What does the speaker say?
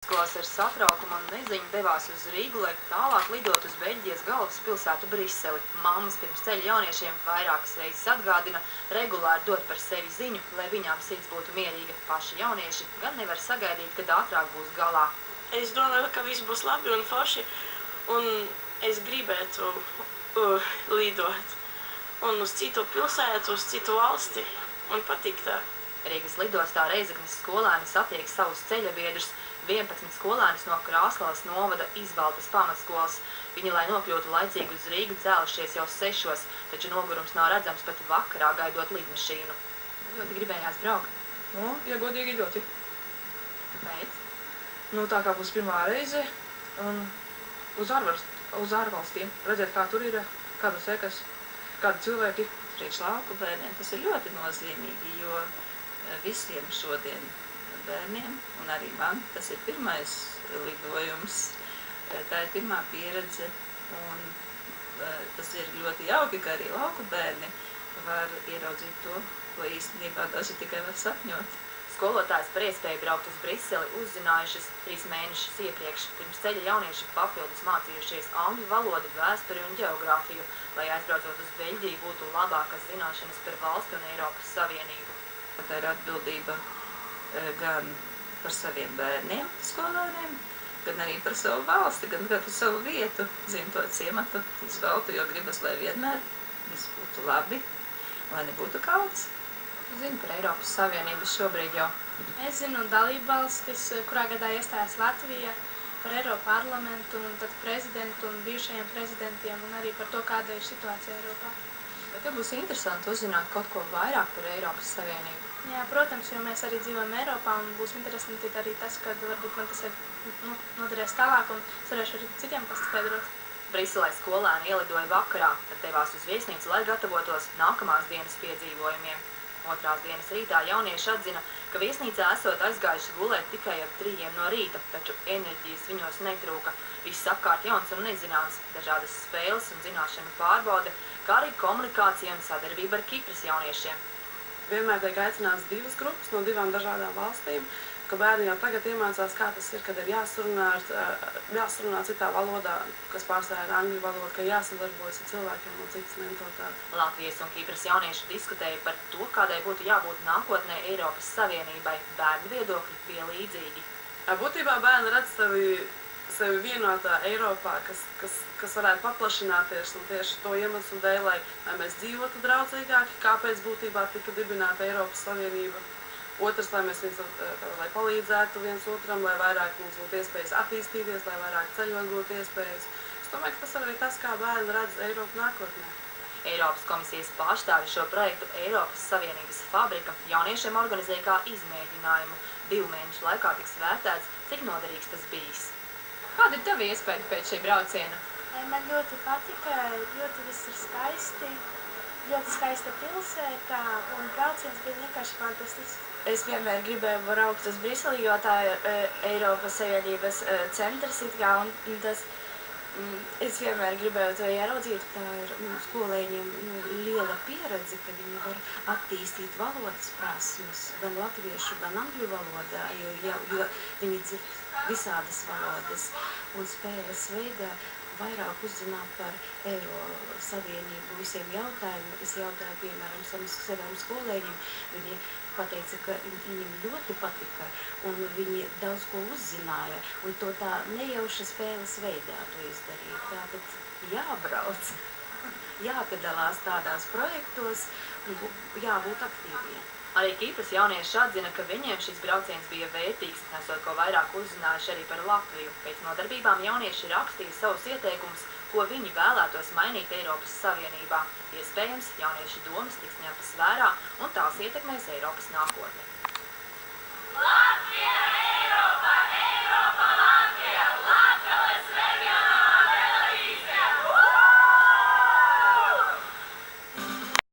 Skolas ar satraukumu un neziņu devās uz Rīgu, lai tālāk lidot uz Beļģijas galvaspilsētu Briseli. Mammas pirms ceļa jauniešiem vairākas reizes atgādina regulāri dot par sevi ziņu, lai viņām sirds būtu mierīga. Paši jaunieši gan nevar sagaidīt, kad ātrāk būs galā. Es domāju, ka viss būs labi un forši, un es gribētu lidot. Un uz citu pilsētu, uz citu valsti, un patikt tā. Rīgas lidostā Reizeknes skolēni satiek savus ceļabiedrus. 11 skolēnus no Krāslavas novada Izvaldes pamatskolas. Viņi, lai nokļūtu laicīgi uz Rīgu, cēlušies jau 6, taču nogurums nav redzams pat vakarā gaidot lidmašīnu. Ļoti gribējās braukt. Nu, ja godīgi ļoti. Kāpēc? Nu, tā kā būs pirmā reize, un uz ārvalstīm. Redzēt, kā tur ir, kādas sekas, kādi cilvēki. Priekš lauku bērniem tas ir ļoti nozīmīgi, jo visiem šodien bērniem, un arī man, tas ir pirmais lidojums, tā ir pirmā pieredze, un tas ir ļoti jauki, ka arī lauku bērni var ieraudzīt to, ko īstenībā daži tikai var sapņot. Skolotājs par iespēju braukt uz Briseli uzzinājušas 3 mēnešus iepriekš. Pirms ceļa jaunieši papildus mācījušies angļu valodu, vēsturi un ģeogrāfiju, lai aizbraucot uz Beļģiju būtu labākas zināšanas par valsti un Eiropas Savienību. Tā ir atbildība gan par saviem bērniem, skolēniem, gan arī par savu valsti, gan par savu vietu, dzimto ciematu, izvaltu, jo gribas, lai vienmēr viss būtu labi, lai nebūtu kauts. Tu zini par Eiropas Savienību šobrīd jau? Es zinu dalību valstis, kurā gadā iestājās Latvija, par Eiropas parlamentu, un tad prezidentu un bijušajiem prezidentiem, un arī par to, kāda ir situācija Eiropā. Bet tev būs interesanti uzzināt kaut ko vairāk par Eiropas Savienību. Jā, protams, jo mēs arī dzīvojam Eiropā, un būs interesanti arī tas, ka varbūt man tas noderēs tālāk, un es varēšu arī citiem paskaidrot. Briselē skolēni ielidoja vakarā, tad devās uz viesnīcu, lai gatavotos nākamās dienas piedzīvojumiem. Otrās dienas rītā jaunieši atzina, ka viesnīcā esot aizgājuši gulēt tikai ar 3 no rīta, taču enerģijas viņos netrūka. Viss apkārt jauns un nezināms, dažādas spēles un zināšanu pārbaude, kā arī komunikācija un sadarbība ar Kipras jauniešiem. Vienmēr tiek aicināts 2 grupas no 2 dažādām valstīm, ka bērni jau tagad iemācās, kā tas ir, kad ir jāsarunā citā valodā, kas pārsvarā ir angļu valoda, ka jāsadarbojas ar cilvēkiem no citas mentalitātes. Latvijas un Kipras jaunieši diskutēja par to, kādai būtu jābūt nākotnē Eiropas Savienībai. Bērnu viedokļi bija līdzīgi. Būtībā bērni redz sevi vienotā Eiropā, kas varētu paplašināties, un tieši to iemeslu dēļ, lai mēs dzīvotu draudzīgāk, kāpēc būtībā tika dibināta Eiropas Savienība. Otrs, lai mēs lai palīdzētu viens otram, lai vairāk mums būtu iespējas attīstīties, lai vairāk ceļot būtu iespējas. Es domāju, ka tas arī tas, kā bērni redz Eiropu nākotnē. Eiropas komisijas pārstāvi šo projektu Eiropas Savienības fabrika jauniešiem organizēja kā izmēģinājumu. 2 mēnešu laikā tiks vērtēts, cik noderīgs tas bijis. Kāda ir tava iespēja pēc šī brauciena? Man ļoti patika, ļoti viss ir skaisti, ļoti skaista pilsētā, un brauciens bija vienkārši fantastisks. Es vienmēr gribēju braukt uz Briseli, jo tā ir Eiropas Savienības centrs, un tas, es vienmēr gribēju to ieraudzīt. Tā ir skolēņiem liela pieredze, ka viņi var attīstīt valodas prasmes, gan latviešu, gan angļu valodā, jo viņi dzird visādas valodas un spēles veidā vairāk uzzināt par Eiropas Savienību visiem jautājumiem. Es jautāju, piemēram, saviem skolēņiem, viņi pateica, ka viņiem ļoti patika, un viņi daudz ko uzzināja, un to tā nejauša spēles veidā to izdarīja. Tātad jābrauc, jāpiedalās tādās projektos, un jābūt aktīviem. Arī Kipras jaunieši atzina, ka viņiem šis brauciens bija vērtīgs, esot ko vairāk uzzinājuši arī par Latviju. Pēc nodarbībām jaunieši rakstīja savus ieteikumus, ko viņi vēlētos mainīt Eiropas Savienībā. Iespējams, jauniešu domas tiks ņemtas vērā un tās ietekmēs Eiropas nākotni.